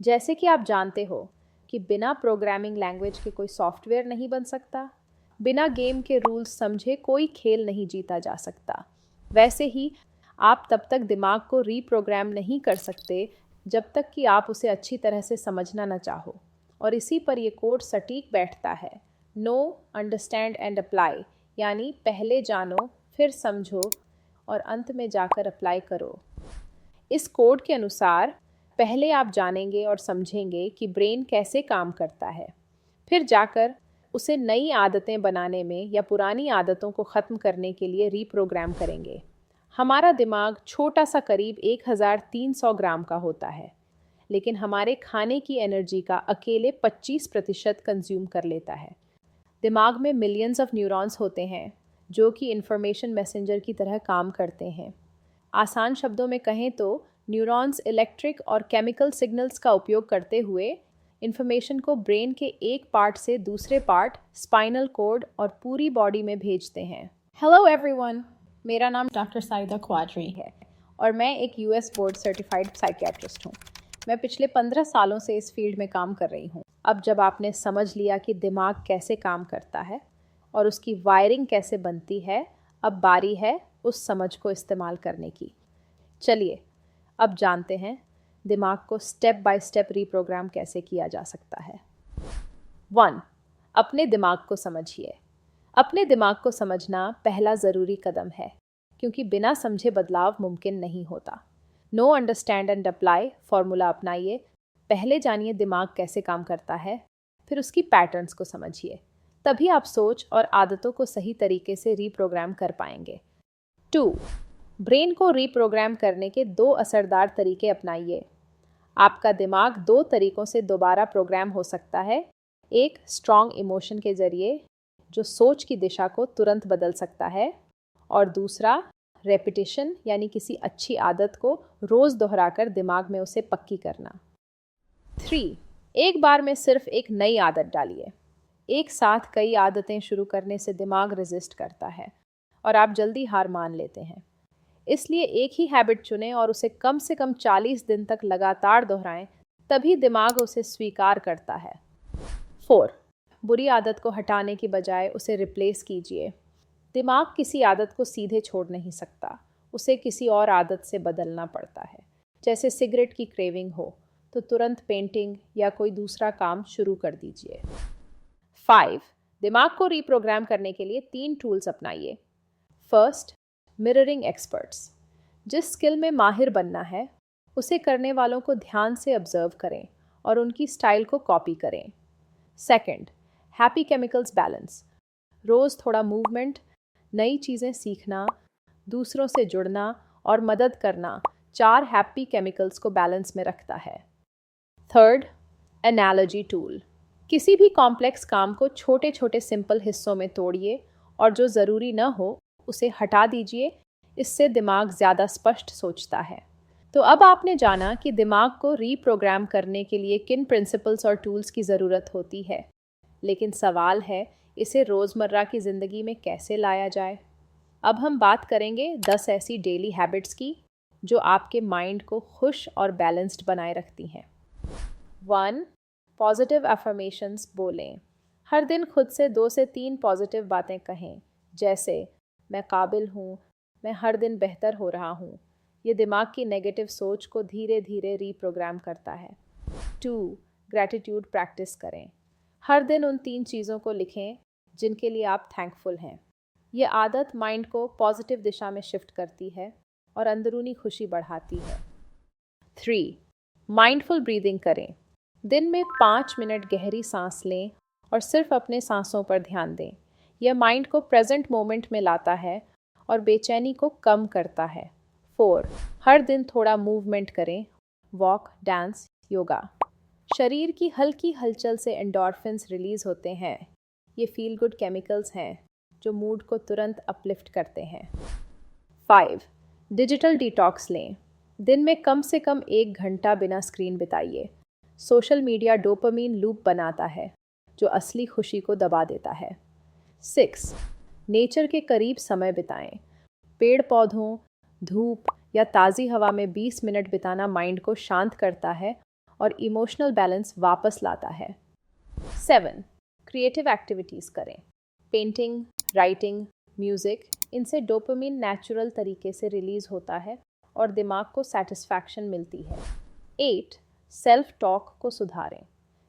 जैसे कि आप जानते हो कि बिना प्रोग्रामिंग लैंग्वेज के कोई सॉफ्टवेयर नहीं बन सकता, बिना गेम के रूल्स समझे कोई खेल नहीं जीता जा सकता। वैसे ही आप तब तक दिमाग को रीप्रोग्राम नहीं कर सकते जब तक कि आप उसे अच्छी तरह से समझना न चाहो। और इसी पर यह कोड सटीक बैठता है। नो, अंडरस्टैंड एंड अप्लाई, यानी पहले जानो, फिर समझो और अंत में जाकर अप्लाई करो। इस कोड के अनुसार पहले आप जानेंगे और समझेंगे कि ब्रेन कैसे काम करता है, फिर जाकर उसे नई आदतें बनाने में या पुरानी आदतों को ख़त्म करने के लिए रीप्रोग्राम करेंगे। हमारा दिमाग छोटा सा करीब 1300 ग्राम का होता है, लेकिन हमारे खाने की एनर्जी का अकेले 25% कंज्यूम कर लेता है। दिमाग में मिलियंस ऑफ न्यूरॉन्स होते हैं जो कि इंफॉर्मेशन मैसेंजर की तरह काम करते हैं। आसान शब्दों में कहें तो न्यूरॉन्स इलेक्ट्रिक और केमिकल सिग्नल्स का उपयोग करते हुए इंफॉर्मेशन को ब्रेन के एक पार्ट से दूसरे पार्ट, स्पाइनल कोड और पूरी बॉडी में भेजते हैं। हेलो एवरीवन, मेरा नाम डॉक्टर साइदा क्वादरी है और मैं एक यूएस बोर्ड सर्टिफाइड साइकियाट्रिस्ट हूँ। मैं पिछले 15 सालों से इस फील्ड में काम कर रही हूँ। अब जब आपने समझ लिया कि दिमाग कैसे काम करता है और उसकी वायरिंग कैसे बनती है, अब बारी है उस समझ को इस्तेमाल करने की। चलिए अब जानते हैं दिमाग को स्टेप बाय स्टेप रीप्रोग्राम कैसे किया जा सकता है। 1. अपने दिमाग को समझिए। अपने दिमाग को समझना पहला ज़रूरी कदम है, क्योंकि बिना समझे बदलाव मुमकिन नहीं होता। No, understand and apply formula अपनाइए। पहले जानिए दिमाग कैसे काम करता है, फिर उसकी पैटर्न्स को समझिए। तभी आप सोच और आदतों को सही तरीके से रीप्रोग्राम कर पाएंगे। 2. ब्रेन को रीप्रोग्राम करने के 2 असरदार तरीके अपनाइए। आपका दिमाग 2 तरीकों से दोबारा प्रोग्राम हो सकता है। एक स्ट्रॉन्ग इमोशन के जरिए, जो सोच की दिशा को तुरंत बदल सकता है, और दूसरा रेपिटेशन, यानी किसी अच्छी आदत को रोज़ दोहराकर दिमाग में उसे पक्की करना। 3. एक बार में सिर्फ एक नई आदत डालिए। एक साथ कई आदतें शुरू करने से दिमाग रेजिस्ट करता है और आप जल्दी हार मान लेते हैं। इसलिए एक ही हैबिट चुनें और उसे कम से कम 40 दिन तक लगातार दोहराएं, तभी दिमाग उसे स्वीकार करता है। 4. बुरी आदत को हटाने की बजाय उसे रिप्लेस कीजिए। दिमाग किसी आदत को सीधे छोड़ नहीं सकता, उसे किसी और आदत से बदलना पड़ता है। जैसे सिगरेट की क्रेविंग हो तो तुरंत पेंटिंग या कोई दूसरा काम शुरू कर दीजिए। 5. दिमाग को रीप्रोग्राम करने के लिए 3 टूल्स अपनाइए। First, mirroring experts. जिस स्किल में माहिर बनना है, उसे करने वालों को ध्यान से ऑब्जर्व करें और उनकी स्टाइल को कॉपी करें। Second, happy chemicals balance. रोज़ थोड़ा मूवमेंट, नई चीज़ें सीखना, दूसरों से जुड़ना और मदद करना 4 हैप्पी केमिकल्स को बैलेंस में रखता है। Third, analogy tool. किसी भी कॉम्प्लेक्स काम को छोटे छोटे सिंपल हिस्सों में तोड़िए और जो ज़रूरी न हो उसे हटा दीजिए। इससे दिमाग ज़्यादा स्पष्ट सोचता है। तो अब आपने जाना कि दिमाग को रीप्रोग्राम करने के लिए किन प्रिंसिपल्स और टूल्स की ज़रूरत होती है। लेकिन सवाल है, इसे रोज़मर्रा की ज़िंदगी में कैसे लाया जाए। अब हम बात करेंगे 10 ऐसी डेली हैबिट्स की जो आपके माइंड को खुश और बैलेंस्ड बनाए रखती हैं। 1. पॉजिटिव अफर्मेशंस बोलें। हर दिन खुद से 2 से 3 पॉजिटिव बातें कहें, जैसे मैं काबिल हूँ, मैं हर दिन बेहतर हो रहा हूँ। ये दिमाग की नेगेटिव सोच को धीरे धीरे रीप्रोग्राम करता है। 2. ग्रैटिट्यूड प्रैक्टिस करें। हर दिन उन 3 चीज़ों को लिखें जिनके लिए आप थैंकफुल हैं। ये आदत माइंड को पॉजिटिव दिशा में शिफ्ट करती है और अंदरूनी खुशी बढ़ाती है। 3. माइंडफुल ब्रीदिंग करें। दिन में 5 मिनट गहरी सांस लें और सिर्फ अपने सांसों पर ध्यान दें। यह माइंड को प्रेजेंट मोमेंट में लाता है और बेचैनी को कम करता है। 4. हर दिन थोड़ा मूवमेंट करें, वॉक, डांस, योगा। शरीर की हल्की हलचल से एंडोर्फिन्स रिलीज होते हैं। ये फील गुड केमिकल्स हैं जो मूड को तुरंत अपलिफ्ट करते हैं। 5. डिजिटल डिटॉक्स लें। दिन में कम से कम 1 घंटा बिना स्क्रीन बिताइए। सोशल मीडिया डोपामीन लूप बनाता है जो असली खुशी को दबा देता है। 6. नेचर के करीब समय बिताएं। पेड़ पौधों, धूप या ताज़ी हवा में 20 मिनट बिताना माइंड को शांत करता है और इमोशनल बैलेंस वापस लाता है। 7. क्रिएटिव एक्टिविटीज़ करें। पेंटिंग, राइटिंग, म्यूज़िक, इनसे डोपामिन नेचुरल तरीके से रिलीज़ होता है और दिमाग को सेटिस्फैक्शन मिलती है। 8. सेल्फ टॉक को सुधारें।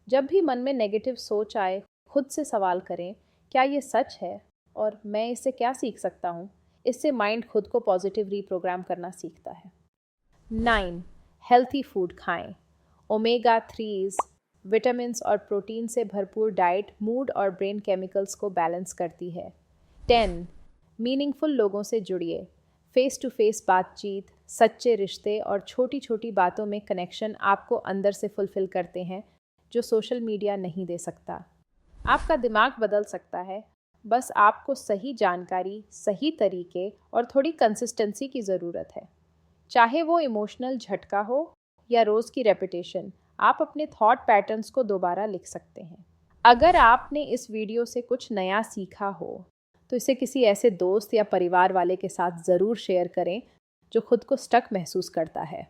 जब भी मन में नेगेटिव सोच आए, खुद से सवाल करें, क्या ये सच है और मैं इससे क्या सीख सकता हूँ। इससे माइंड खुद को पॉजिटिव रीप्रोग्राम करना सीखता है। 9. हेल्थी फूड खाएं। ओमेगा 3s, विटामिन्स और प्रोटीन से भरपूर डाइट मूड और ब्रेन केमिकल्स को बैलेंस करती है। 10. मीनिंगफुल लोगों से जुड़िए। फेस टू फेस बातचीत, सच्चे रिश्ते और छोटी छोटी बातों में कनेक्शन आपको अंदर से फुलफिल करते हैं, जो सोशल मीडिया नहीं दे सकता। आपका दिमाग बदल सकता है, बस आपको सही जानकारी, सही तरीके और थोड़ी कंसिस्टेंसी की ज़रूरत है। चाहे वो इमोशनल झटका हो या रोज़ की रेपिटेशन, आप अपने थॉट पैटर्न्स को दोबारा लिख सकते हैं। अगर आपने इस वीडियो से कुछ नया सीखा हो तो इसे किसी ऐसे दोस्त या परिवार वाले के साथ ज़रूर शेयर करें जो खुद को स्टक महसूस करता है।